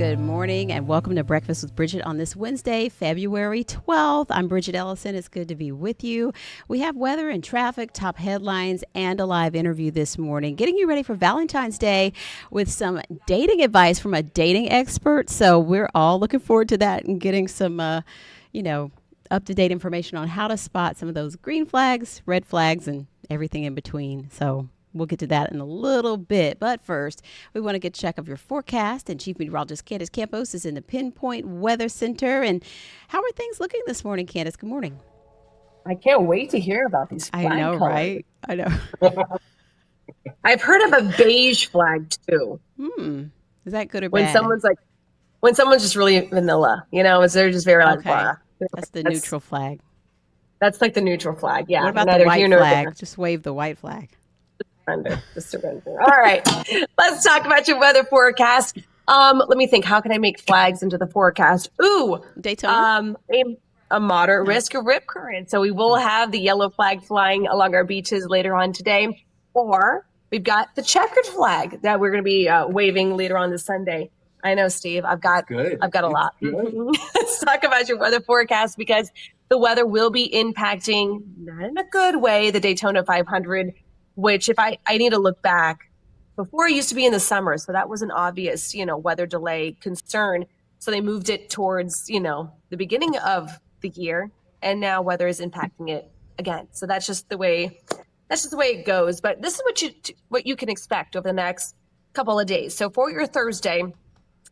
Good morning and welcome to Breakfast with Bridgett on this Wednesday, February 12th. I'm Bridgett Ellison. It's good to be with you. We have weather and traffic, top headlines, and a live interview this morning, getting you ready for Valentine's Day with some dating advice from a dating expert. So we're all looking forward to that and getting some, up-to-date information on how to spot some of those green flags, red flags, and everything in between. So we'll get to that in a little bit. But first, we want to get a check of your forecast. And Chief Meteorologist Candace Campos is in the Pinpoint Weather Center. And how are things looking this morning, Candace? Good morning. I can't wait to hear about these flag I know, colors. right? I know. I've heard of a beige flag too. Is that good or When bad? when someone's just really vanilla, they're just very like, Okay. blah. That's the neutral flag. That's like the neutral flag. Yeah. What about the Neither white here nor flag? there. Just wave the white flag. Surrender. All right. Let's talk about your weather forecast. Let me think. How can I make flags into the forecast? Ooh, Daytona? a moderate risk of rip current. So we will have the yellow flag flying along our beaches later on today. Or we've got the checkered flag that we're going to be waving later on this Sunday. I know, Steve. I've got a lot. Let's talk about your weather forecast because the weather will be impacting, not in a good way, the Daytona 500, which if I need to look back, before it used to be in the summer. So that was an obvious, weather delay concern. So they moved it towards, the beginning of the year. And now weather is impacting it again. So that's just the way it goes. But this is what you can expect over the next couple of days. So for your Thursday,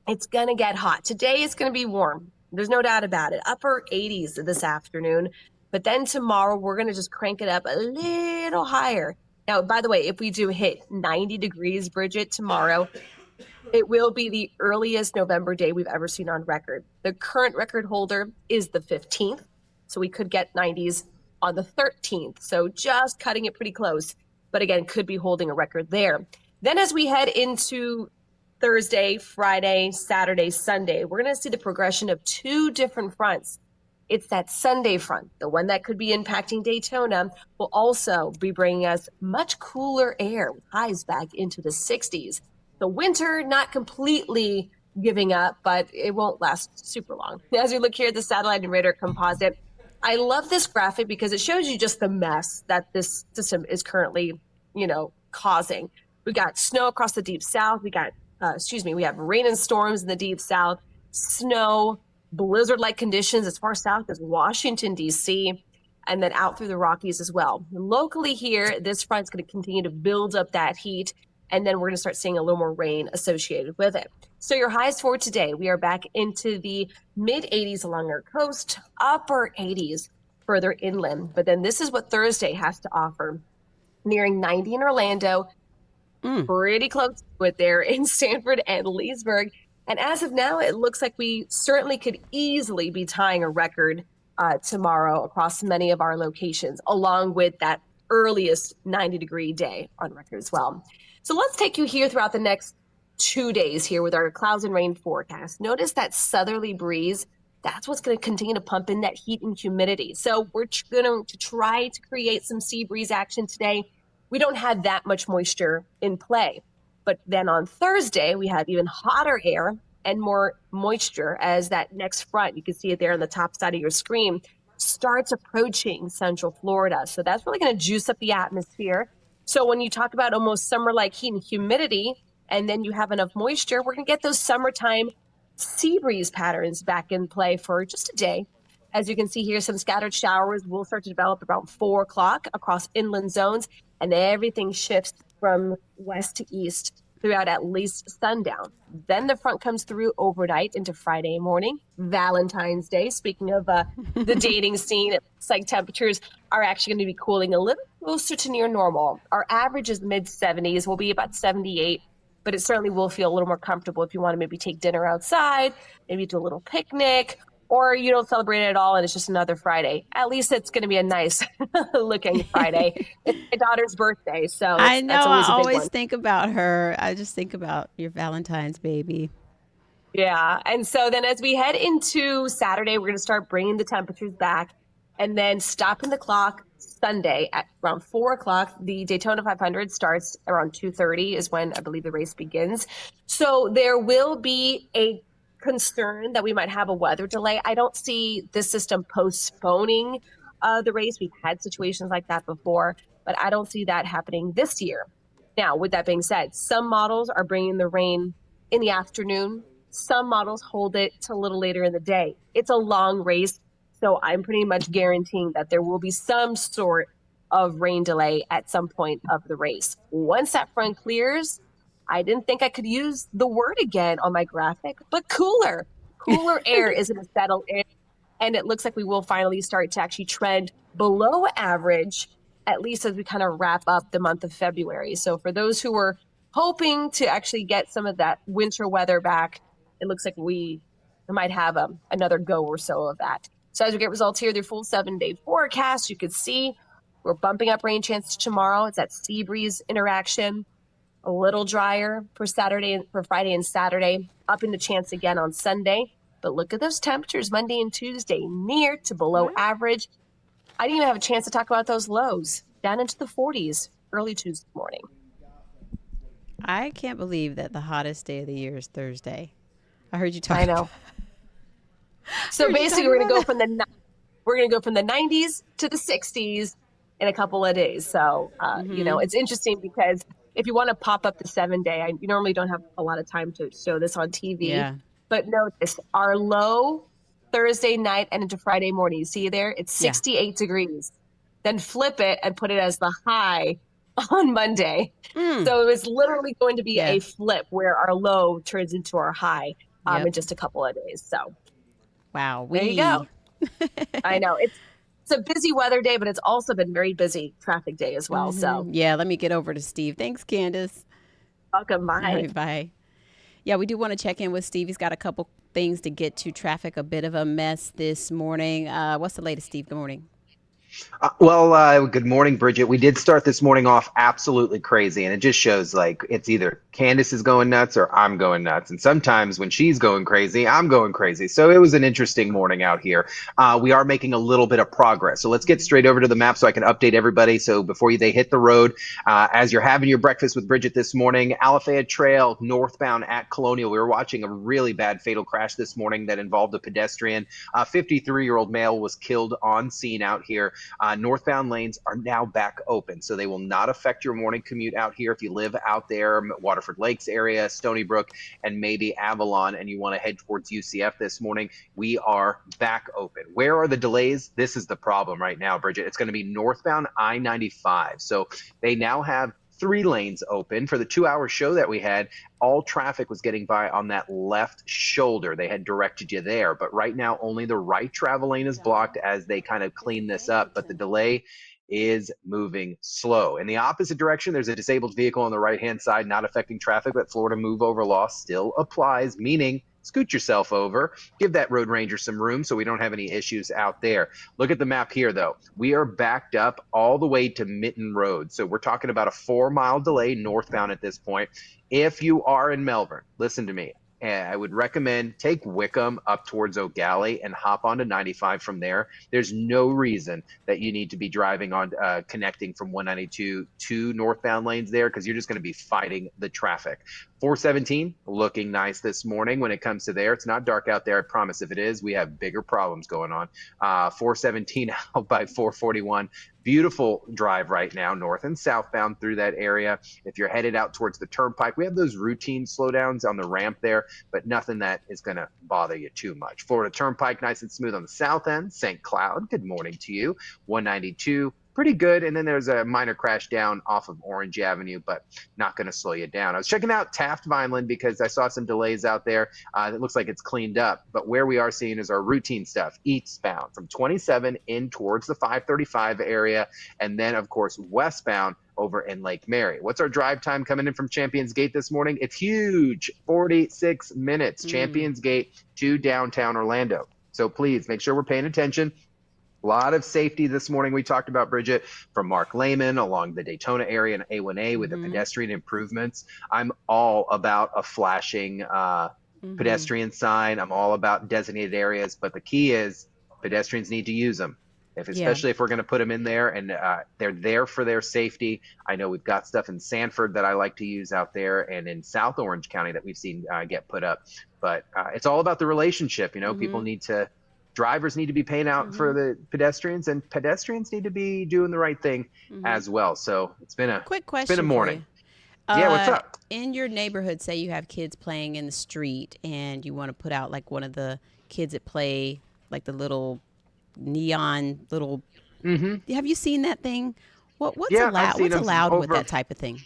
it's going to get hot. Today it's going to be warm. There's no doubt about it. Upper 80s this afternoon. But then tomorrow we're going to just crank it up a little higher. Now, by the way, if we do hit 90 degrees, Bridgett, tomorrow, it will be the earliest November day we've ever seen on record. The current record holder is the 15th. So we could get 90s on the 13th. So just cutting it pretty close. But again, could be holding a record there. Then as we head into Thursday, Friday, Saturday, Sunday, we're going to see the progression of two different fronts. It's that Sunday front, the one that could be impacting Daytona, will also be bringing us much cooler air with highs back into the 60s. The winter not completely giving up, but it won't last super long. As we look here at the satellite and radar composite, I love this graphic because it shows you just the mess that this system is currently, causing. We got snow across the deep south. We have rain and storms in the deep south, snow, blizzard-like conditions as far south as Washington, D.C., and then out through the Rockies as well. Locally here, this front's going to continue to build up that heat, and then we're going to start seeing a little more rain associated with it. So your highs for today, we are back into the mid-80s along our coast, upper 80s further inland. But then this is what Thursday has to offer. Nearing 90 in Orlando, pretty close to it there in Stanford and Leesburg. And as of now, it looks like we certainly could easily be tying a record tomorrow across many of our locations, along with that earliest 90-degree day on record as well. So let's take you here throughout the next 2 days here with our clouds and rain forecast. Notice that southerly breeze. That's what's going to continue to pump in that heat and humidity. So we're going to try to create some sea breeze action today. We don't have that much moisture in play. But then on Thursday, we have even hotter air and more moisture as that next front, you can see it there on the top side of your screen, starts approaching Central Florida. So that's really going to juice up the atmosphere. So when you talk about almost summer-like heat and humidity, and then you have enough moisture, we're going to get those summertime sea breeze patterns back in play for just a day. As you can see here, some scattered showers will start to develop around 4 o'clock across inland zones, and everything shifts from west to east throughout at least sundown. Then the front comes through overnight into Friday morning, Valentine's Day. Speaking of the dating scene, it looks like temperatures are actually going to be cooling a little closer to near normal. Our average is mid-70s. Will be about 78, but it certainly will feel a little more comfortable if you want to maybe take dinner outside, maybe do a little picnic, or you don't celebrate it at all and it's just another Friday. At least it's going to be a nice looking Friday. It's my daughter's birthday, so I know. that's always I a big always one. think about her. I just think about your Valentine's baby. Yeah. And so then as we head into Saturday, we're going to start bringing the temperatures back and then stopping the clock Sunday at around 4 o'clock. The Daytona 500 starts around 2:30 is when I believe the race begins. So there will be a concerned that we might have a weather delay. I don't see this system postponing the race. We've had situations like that before, but I don't see that happening this year. Now, with that being said, some models are bringing the rain in the afternoon. Some models hold it till a little later in the day. It's a long race, so I'm pretty much guaranteeing that there will be some sort of rain delay at some point of the race. Once that front clears, I didn't think I could use the word again on my graphic, but cooler. Cooler air is going to settle in, and it looks like we will finally start to actually trend below average, at least as we kind of wrap up the month of February. So for those who were hoping to actually get some of that winter weather back, it looks like we might have another go or so of that. So as we get results here, their full 7-day forecast, you could see we're bumping up rain chances tomorrow. It's that sea breeze interaction, a little drier for Friday and Saturday, up into chance again on Sunday. But look at those temperatures Monday and Tuesday, near to below average. I didn't even have a chance to talk about those lows, down into the 40s early Tuesday morning. I can't believe that the hottest day of the year is Thursday. I heard you talk. I know. So basically, we're going to go from the 90s to the 60s in a couple of days. So it's interesting because if you want to pop up the 7-day, you normally don't have a lot of time to show this on TV. Yeah. But notice our low Thursday night and into Friday morning. You see there? It's 68 degrees. Then flip it and put it as the high on Monday. So it was literally going to be a flip where our low turns into our high in just a couple of days. So wow, there you go. I know it's a busy weather day, but it's also been very busy traffic day as well. So yeah, let me get over to Steve. Thanks, Candace. Welcome. Bye. All right, bye. Yeah, we do want to check in with Steve. He's got a couple things to get to. Traffic, a bit of a mess this morning. What's the latest, Steve? Good morning. Good morning, Bridget. We did start this morning off absolutely crazy, and it just shows like it's either Candace is going nuts or I'm going nuts. And sometimes when she's going crazy, I'm going crazy. So it was an interesting morning out here. We are making a little bit of progress. So let's get straight over to the map so I can update everybody. So before they hit the road, as you're having your breakfast with Bridget this morning, Alafaya Trail northbound at Colonial, we were watching a really bad fatal crash this morning that involved a pedestrian. A 53-year-old male was killed on scene out here. Northbound lanes are now back open, so they will not affect your morning commute out here. If you live out there, Waterford Lakes area, Stony Brook, and maybe Avalon, and you want to head towards UCF this morning, we are back open. Where are the delays? This is the problem right now, Bridget. It's going to be northbound I-95. So they now have 3 lanes open. For the 2-hour show that we had, all traffic was getting by on that left shoulder. They had directed you there, but right now only the right travel lane is blocked as they kind of clean this up, but the delay is moving slow. In the opposite direction, there's a disabled vehicle on the right-hand side, not affecting traffic, but Florida move over law still applies, meaning scoot yourself over, give that road ranger some room so we don't have any issues out there. Look at the map here, though. We are backed up all the way to Mitten Road. So we're talking about a 4-mile delay northbound at this point. If you are in Melbourne, listen to me. I would recommend take Wickham up towards Eau Gallie and hop onto 95 from there. There's no reason that you need to be driving on connecting from 192 to northbound lanes there because you're just going to be fighting the traffic. 417 looking nice this morning when it comes to there. It's not dark out there, I promise. If it is, we have bigger problems going on. 417 out by 441. Beautiful drive right now, north and southbound through that area. If you're headed out towards the turnpike, we have those routine slowdowns on the ramp there, but nothing that is going to bother you too much. Florida Turnpike, nice and smooth on the south end. St. Cloud, good morning to you. 192, pretty good. And then there's a minor crash down off of Orange Avenue, but not going to slow you down. I was checking out Taft Vineland because I saw some delays out there. It looks like it's cleaned up, but where we are seeing is our routine stuff, eastbound from 27 in towards the 535 area. And then of course, westbound over in Lake Mary. What's our drive time coming in from Champions Gate this morning? It's huge, 46 minutes, Champions Gate to downtown Orlando. So please make sure we're paying attention. A lot of safety this morning we talked about, Bridget, from Mark Lehman along the Daytona area and A1A with the pedestrian improvements. I'm all about a flashing pedestrian sign. I'm all about designated areas, but the key is pedestrians need to use them. Yeah. especially if we're going to put them in there and they're there for their safety. I know we've got stuff in Sanford that I like to use out there and in South Orange County that we've seen get put up. But it's all about the relationship. People Mm-hmm. need to, drivers need to be paying out for Mm-hmm. the pedestrians, and pedestrians need to be doing the right thing Mm-hmm. as well. So Quick it's been a question for morning. you. Yeah, what's up? In your neighborhood, say you have kids playing in the street and you want to put out like one of the kids that play like the little neon little. Hmm. Have you seen that thing? What's Yeah, I've allowed? seen What's them allowed with over. that type of thing?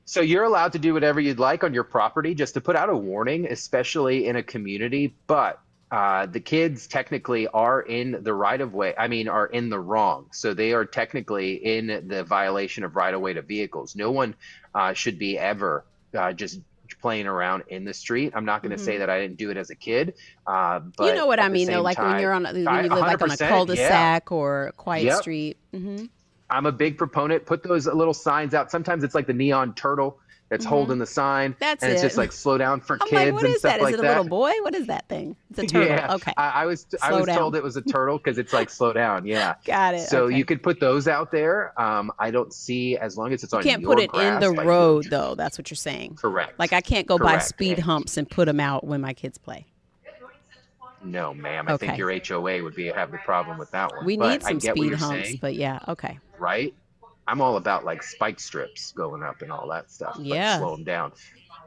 So you're allowed to do whatever you'd like on your property, just to put out a warning, especially in a community. But the kids technically are in the right of way. I mean, are in the wrong. So they are technically in the violation of right of way to vehicles. No one should be ever just playing around in the street. I'm not going to say Mm-hmm. that I didn't do it as a kid, You know but what I at the mean, though. same Like when time, you're when I you live like on a 100%, yeah, cul-de-sac or a quiet yep. street. Mm-hmm. I'm a big proponent. Put those little signs out. Sometimes it's like the neon turtle that's Mm-hmm. holding the sign, That's and it's it. just like slow down for I'm like, kids what and is that? stuff Is it like a little that. boy? What is that thing? It's a turtle. Yeah, Okay. I Slow was down. told it was a turtle because it's like slow down. Yeah, Got it. so you Okay. could put those out there. I don't see, as long as it's You on can't put your it in the grass, like road, though. That's what you're saying. Like correct, I can't go by correct. speed humps and put them out when my kids play. No, ma'am. I think Okay. your HOA would be have the problem with that one. We But need I some get what speed you're humps, saying, but yeah. Okay. right? I'm all about like spike strips going up and all that stuff, like Yeah. slow them down.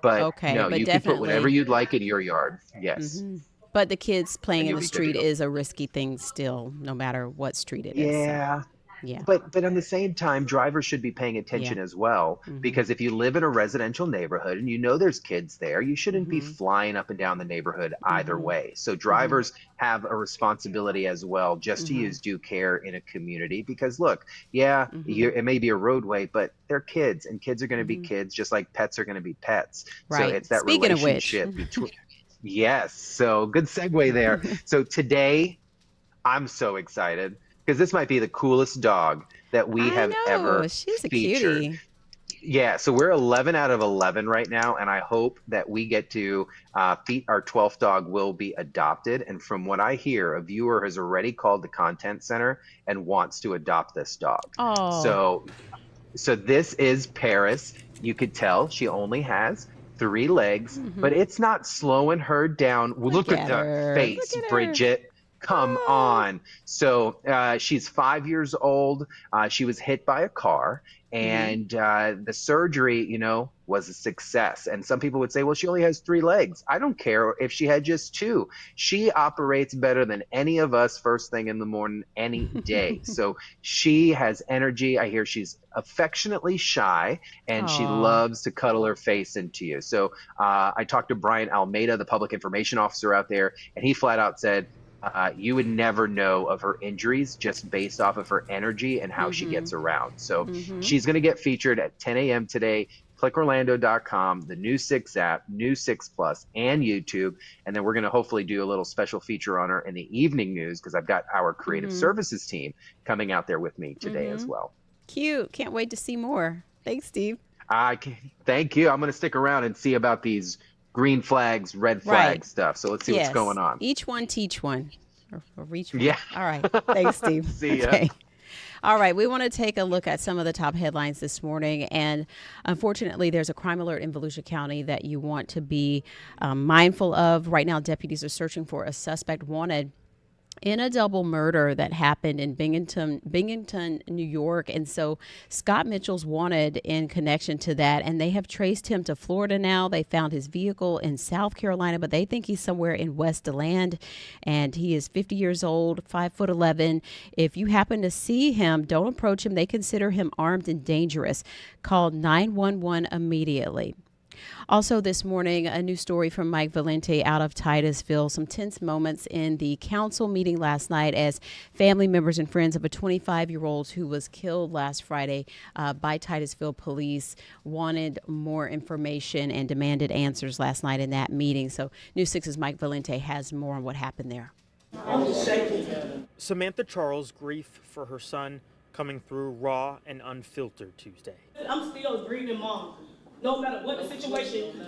But Okay. no, But you could put whatever definitely. you'd like in your yard. Yes, Hmm. But the kids playing and in you'll the be good to street go. is a risky thing still, no matter what street it is. So Yeah, yeah. but at the same time, drivers should be paying Yeah. attention as well, Hmm. because if you live in a residential neighborhood and you know there's kids there, you shouldn't be Hmm. flying up and down the neighborhood either Hmm. way. So Hmm. drivers have a responsibility as well, just to Hmm. use due care in a community. Because look, yeah, Hmm. it may be a roadway, but they're kids, and kids are going to be Hmm. kids, just like pets are going to be pets. So Right. it's that Speaking of which, relationship between. Yes, so good segue there. So today, I'm so excited because this might be the coolest dog that we I have know ever she's a featured. cutie. Yeah, so we're 11 out of 11 right now, and I hope that we get to our 12th dog will be adopted. And from what I hear, a viewer has already called the content center and wants to adopt this dog. Oh. So, so this is Paris. You could tell she only has 3 legs, but Hmm. it's not slowing her down. Well, Look look at at that her. Look face, at her. Bridget. Come Ah. on. So she's 5 years old. She was hit by a car, Hmm. and the surgery, was a success. And some people would say, well, she only has 3 legs. I don't care if she had just two. She operates better than any of us first thing in the morning, any day. So she has energy. I hear she's affectionately shy, and she Oh. loves to cuddle her face into you. So I talked to Brian Almeida, the public information officer out there, and he flat out said, you would never know of her injuries just based off of her energy and how she Hmm. gets around. So Hmm. she's going to get featured at 10 a.m. today. ClickOrlando.com, the New 6 app, New 6 Plus, and YouTube. And then we're going to hopefully do a little special feature on her in the evening news, because I've got our creative Hmm. services team coming out there with me today as Hmm. well. Cute. Can't wait to see more. Thanks, Steve. Thank you. I'm going to stick around and see about these green flags, red Right. flag stuff. So let's see what's Yes. going on. Each one teach one. Or reach one. Yeah. All right. Thanks, Steve. See ya. Okay. All right. We want to take a look at some of the top headlines this morning. And unfortunately, there's a crime alert in Volusia County that you want to be mindful of. Right now, deputies are searching for a suspect wanted in a double murder that happened in Binghamton, New York. And so Scott Mitchell's wanted in connection to that. And they have traced him to Florida now. They found his vehicle in South Carolina, but they think he's somewhere in West DeLand. And he is 50 years old, 5'11". If you happen to see him, don't approach him. They consider him armed and dangerous. Call 911 immediately. Also this morning, a new story from Mike Valente out of Titusville. Some tense moments in the council meeting last night as family members and friends of a 25-year-old who was killed last Friday by Titusville police wanted more information and demanded answers last night in that meeting. So News 6's Mike Valente has more on what happened there. Samantha Charles' grief for her son coming through raw and unfiltered Tuesday. I'm still a grieving mom. No matter what the situation,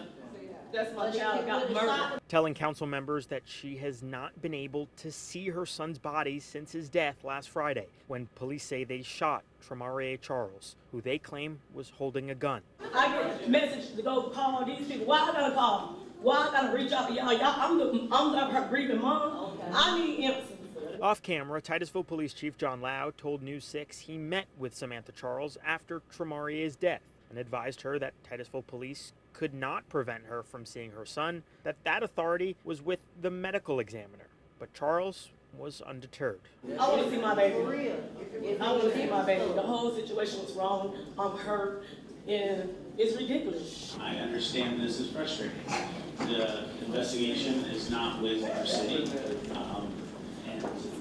That's my child got murdered. Telling council members that she has not been able to see her son's body since his death last Friday, when police say they shot Tremarie Charles, who they claim was holding a gun. I get a message to go call these people. Why I gotta call them? Why I gotta reach out to y'all? I'm her grieving mom. Okay. I need answers. Off camera, Titusville Police Chief John Lau told News 6 he met with Samantha Charles after Tremarie's death and advised her that Titusville Police could not prevent her from seeing her son, that authority was with the medical examiner. But Charles was undeterred. I want to see my baby. For real. I want to see my baby. The whole situation was wrong. I'm hurt, and it's ridiculous. I understand this is frustrating. The investigation is not with our city,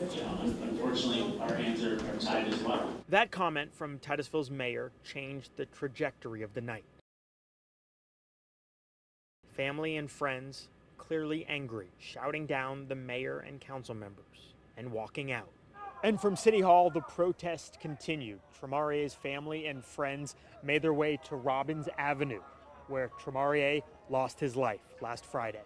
and unfortunately, our hands are tied as well. That comment from Titusville's mayor changed the trajectory of the night. Family and friends, clearly angry, shouting down the mayor and council members and walking out. And from City Hall, the protest continued. Tremarie's family and friends made their way to Robbins Avenue, where Tremarie lost his life last Friday.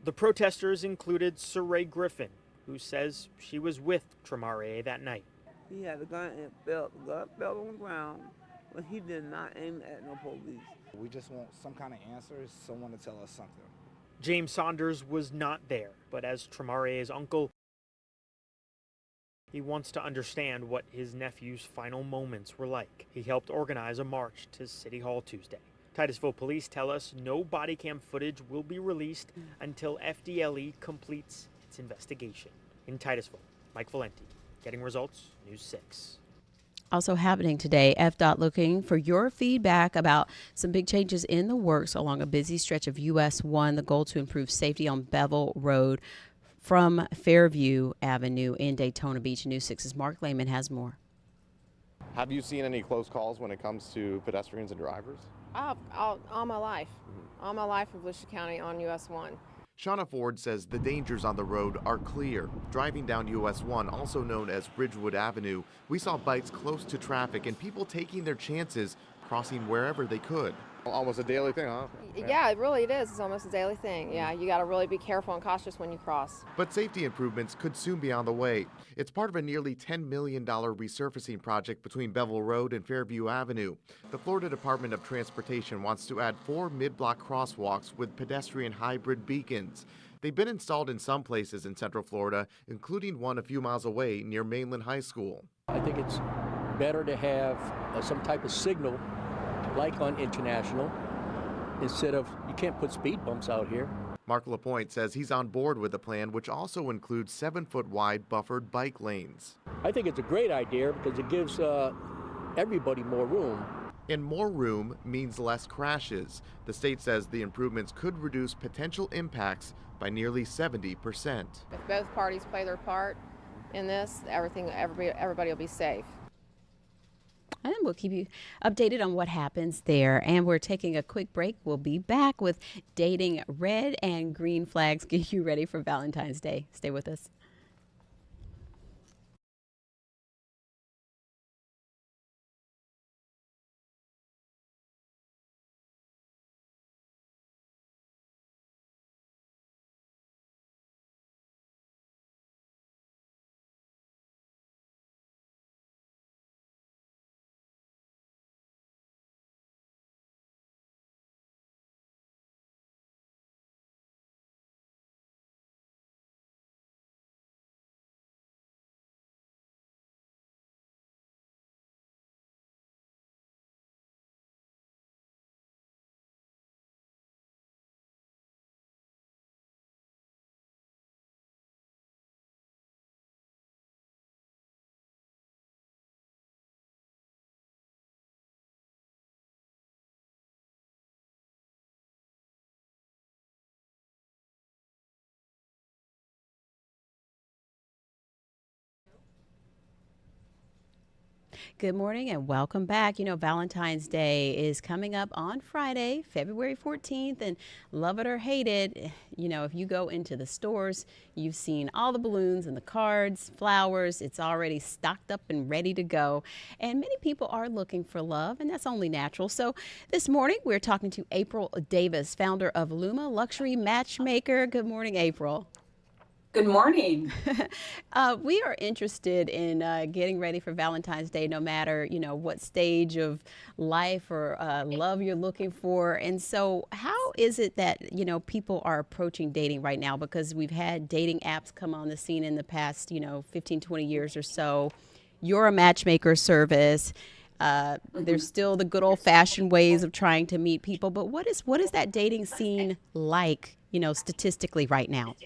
The protesters included Saray Griffin, who says she was with Tremarie that night. He had a gun and the gun fell on the ground, but he did not aim at no police. We just want some kind of answers, someone to tell us something. James Saunders was not there, but as Tremarie's uncle, he wants to understand what his nephew's final moments were like. He helped organize a march to City Hall Tuesday. Titusville police tell us no body cam footage will be released until FDLE completes its investigation. In Titusville, Mike Valenti, Getting Results, News 6. Also happening today, FDOT looking for your feedback about some big changes in the works along a busy stretch of US 1, the goal to improve safety on Bevel Road from Fairview Avenue in Daytona Beach. News 6's Mark Lehman has more. Have you seen any close calls when it comes to pedestrians and drivers? All my life. All my life in Volusia County on US 1. Shauna Ford says the dangers on the road are clear. Driving down US 1, also known as Ridgewood Avenue, we saw bikes close to traffic and people taking their chances, crossing wherever they could. Almost a daily thing, huh? Yeah, it is. It's almost a daily thing. Yeah, you got to really be careful and cautious when you cross. But safety improvements could soon be on the way. It's part of a nearly $10 million resurfacing project between Bevel Road and Fairview Avenue. The Florida Department of Transportation wants to add 4 mid-block crosswalks with pedestrian hybrid beacons. They've been installed in some places in Central Florida, including one a few miles away near Mainland High School. I think it's better to have some type of signal like on International, instead of, you can't put speed bumps out here. Mark LaPointe says he's on board with the plan, which also includes 7-foot wide buffered bike lanes. I think it's a great idea because it gives everybody more room. And more room means less crashes. The state says the improvements could reduce potential impacts by nearly 70%. If both parties play their part in this, everybody will be safe. And we'll keep you updated on what happens there. And we're taking a quick break. We'll be back with dating red and green flags. Get you ready for Valentine's Day. Stay with us. Good morning and welcome back. Valentine's Day is coming up on Friday, February 14th, and love it or hate it, if you go into the stores, you've seen all the balloons and the cards, flowers. It's already stocked up and ready to go. And many people are looking for love, and that's only natural. So this morning, we're talking to April Davis, founder of Luma Luxury Matchmaker. Good morning, April. Good morning. We are interested in getting ready for Valentine's Day, no matter, what stage of life or love you're looking for. And so how is it that, people are approaching dating right now? Because we've had dating apps come on the scene in the past, 15, 20 years or so. You're a matchmaker service. There's still the good old fashioned ways of trying to meet people. But what is that dating scene like, statistically right now?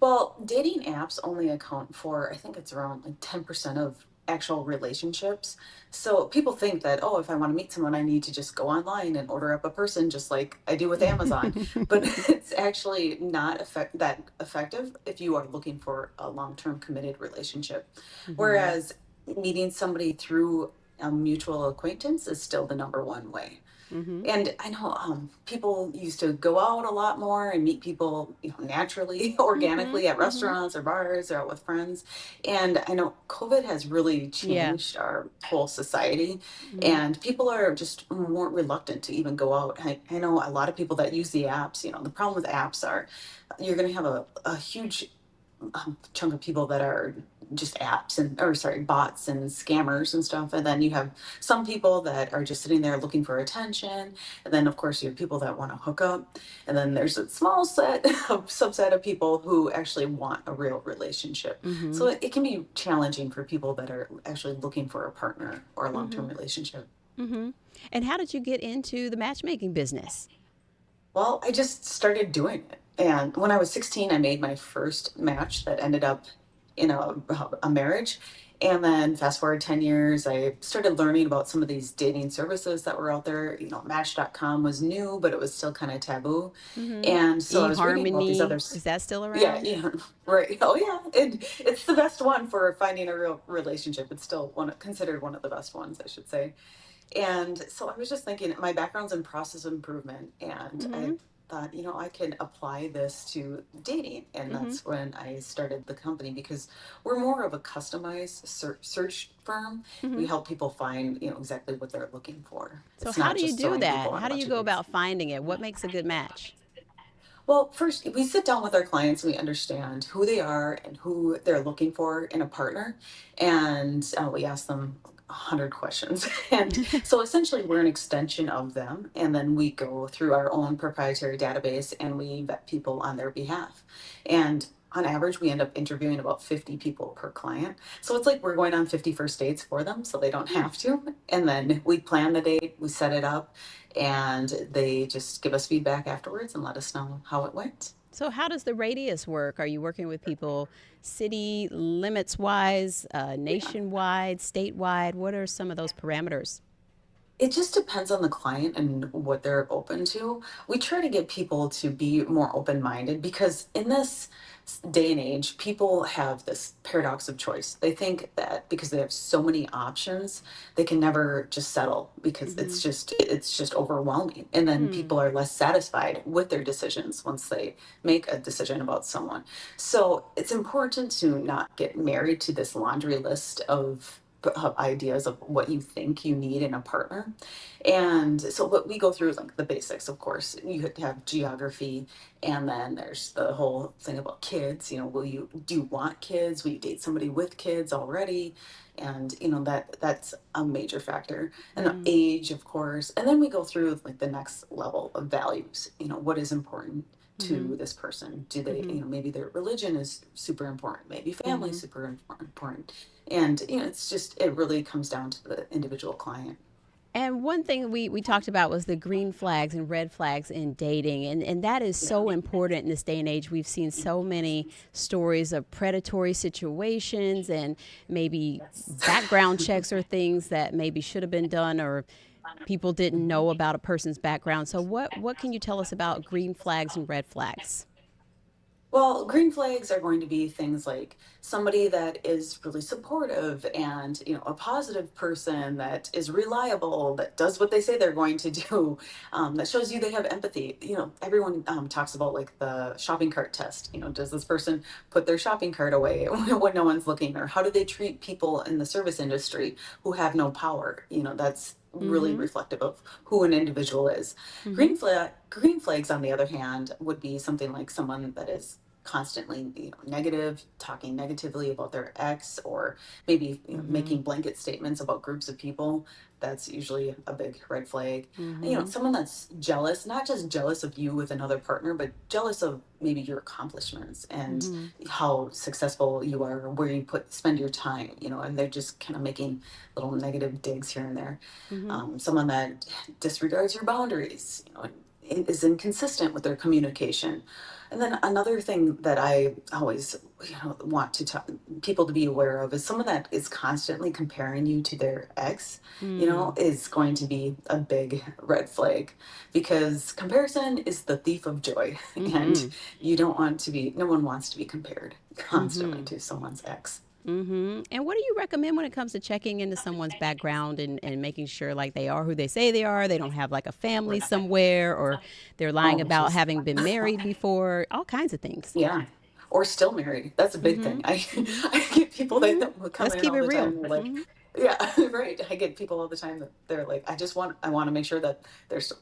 Well, dating apps only account for, I think it's around like 10% of actual relationships. So people think that, oh, if I want to meet someone, I need to just go online and order up a person just like I do with Amazon. But it's actually not that effective if you are looking for a long-term committed relationship. Whereas meeting somebody through a mutual acquaintance is still the number one way. And I know people used to go out a lot more and meet people, naturally, organically at restaurants or bars or out with friends. And I know COVID has really changed our whole society, and people are just more reluctant to even go out. I know a lot of people that use the apps. The problem with apps are you're going to have a huge chunk of people that are just apps bots and scammers and stuff, and then you have some people that are just sitting there looking for attention, and then of course you have people that want to hook up, and then there's a small subset of people who actually want a real relationship. So it can be challenging for people that are actually looking for a partner or a long-term relationship. And how did you get into the matchmaking business? Well, I just started doing it. And when I was 16, I made my first match that ended up in a marriage. And then fast forward 10 years, I started learning about some of these dating services that were out there. Match.com was new, but it was still kind of taboo. And so I was reading about these others. Is that still around? Yeah, right. Oh, yeah. It's the best one for finding a real relationship. It's still considered one of the best ones, I should say. And so I was just thinking, my background's in process improvement, and I thought, I can apply this to dating. And that's when I started the company, because we're more of a customized search firm. We help people find, exactly what they're looking for. So how do you do that? How do you go about finding it? What makes a good match? Well, first, we sit down with our clients and we understand who they are and who they're looking for in a partner. And we ask them 100 questions. And so essentially, we're an extension of them. And then we go through our own proprietary database and we vet people on their behalf. And on average, we end up interviewing about 50 people per client. So it's like we're going on 50 first dates for them so they don't have to. And then we plan the date, we set it up, and they just give us feedback afterwards and let us know how it went. So how does the radius work? Are you working with people city limits wise, nationwide, statewide? What are some of those parameters? It just depends on the client and what they're open to. We try to get people to be more open-minded, because in this day and age, people have this paradox of choice. They think that because they have so many options, they can never just settle, because it's just overwhelming. And then people are less satisfied with their decisions once they make a decision about someone. So it's important to not get married to this laundry list of ideas of what you think you need in a partner. And so what we go through is like the basics. Of course, you have geography, and then there's the whole thing about kids. Do you want kids? Will you date somebody with kids already? And that's a major factor. And age, of course. And then we go through like the next level of values. What is important to this person? Do they, maybe their religion is super important, maybe family is super important. And, it really comes down to the individual client. And one thing we talked about was the green flags and red flags in dating. And that is so important in this day and age. We've seen so many stories of predatory situations, and maybe background checks or things that maybe should have been done, or people didn't know about a person's background. So what can you tell us about green flags and red flags? Well, green flags are going to be things like somebody that is really supportive and, a positive person that is reliable, that does what they say they're going to do, that shows you they have empathy. Everyone talks about like the shopping cart test. Does this person put their shopping cart away when no one's looking? Or how do they treat people in the service industry who have no power? That's really Mm-hmm. reflective of who an individual is. Mm-hmm. Green flags, on the other hand, would be something like someone that is constantly negative, talking negatively about their ex, or maybe Mm-hmm. making blanket statements about groups of people. That's usually a big red flag. Mm-hmm. Someone that's jealous, not just jealous of you with another partner, but jealous of maybe your accomplishments and Mm-hmm. how successful you are, or where you spend your time, and they're just kind of making little negative digs here and there. Mm-hmm. Someone that disregards your boundaries, is inconsistent with their communication. And then another thing that I always, want people to be aware of is someone that is constantly comparing you to their ex, Mm. is going to be a big red flag, because comparison is the thief of joy. And Mm-hmm. no one wants to be compared constantly Mm-hmm. to someone's ex. Mm-hmm. And what do you recommend when it comes to checking into someone's background and making sure like they are who they say they are? They don't have like a family somewhere, or they're lying Oh, about just having been married before, all kinds of things. Yeah. Or still married. That's a big Mm-hmm. thing. I Mm-hmm. I get people Mm-hmm. that will come Let's in keep all it the time real. and they're like, Mm-hmm. yeah, right. I get people all the time that they're like, I want to make sure that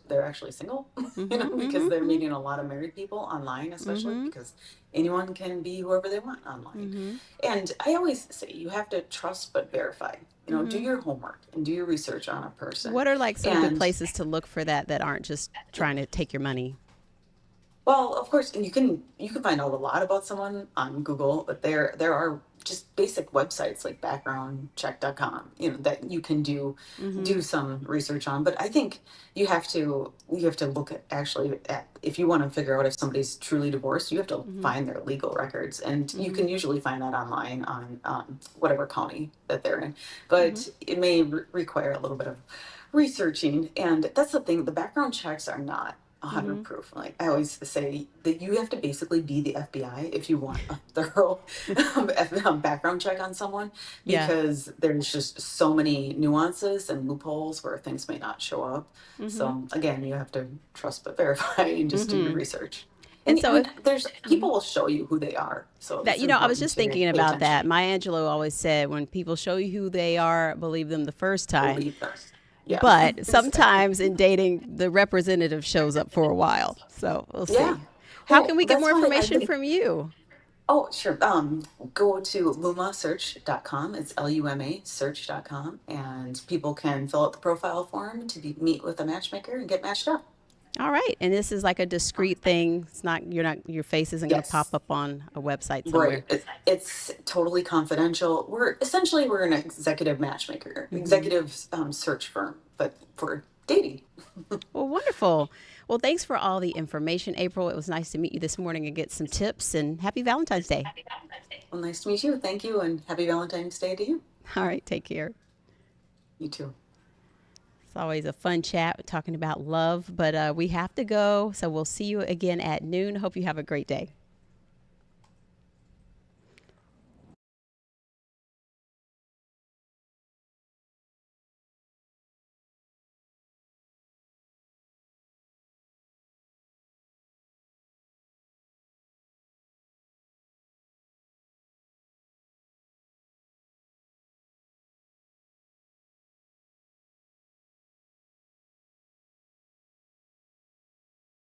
they're actually single, Mm-hmm. because they're Mm-hmm. meeting a lot of married people online, especially Mm-hmm. because anyone can be whoever they want online. Mm-hmm. And I always say you have to trust but verify. Do Mm-hmm. your homework and do your research on a person. What are like some good And places to look for that aren't just trying to take your money? Well, of course, you can find out a lot about someone on Google, but there are just basic websites like backgroundcheck.com, that you can Mm-hmm. do some research on. But I think you have to look at if you want to figure out if somebody's truly divorced, you have to Mm-hmm. find their legal records, and you Mm-hmm. can usually find that online on whatever county that they're in. Mm-hmm. But it may require a little bit of researching, and that's the thing. The background checks are not Mm-hmm. 100 proof. Like I always say that you have to basically be the FBI if you want a thorough background check on someone, Yeah. because there's just so many nuances and loopholes where things may not show up. Mm-hmm. So again, you have to trust but verify and just do your Mm-hmm. research. And And so if there's mhm. people will show you who they are. So That it's I was important just to thinking pay about that. attention. Maya Angelou always said, when people show you who they are, believe them the first time. Believe them. Yeah, But exactly. sometimes in dating, the representative shows up for a while. So we'll Yeah. see. How can Well, we get that's more why I information think. from you? Oh, sure. Go to lumasearch.com. It's LUMA search.com. And people can fill out the profile form to meet with a matchmaker and get matched up. All right. And this is like a discreet thing. Your face isn't going to pop Yes. up on a website somewhere. Right. It's totally confidential. We're an executive matchmaker, Hmm. executive search firm, but for dating. Well, wonderful. Well, thanks for all the information, April. It was nice to meet you this morning and get some tips, and happy Valentine's Day. Well, nice to meet you. Thank you. And happy Valentine's Day to you. All right. Take care. You too. It's always a fun chat talking about love, but we have to go. So we'll see you again at noon. Hope you have a great day.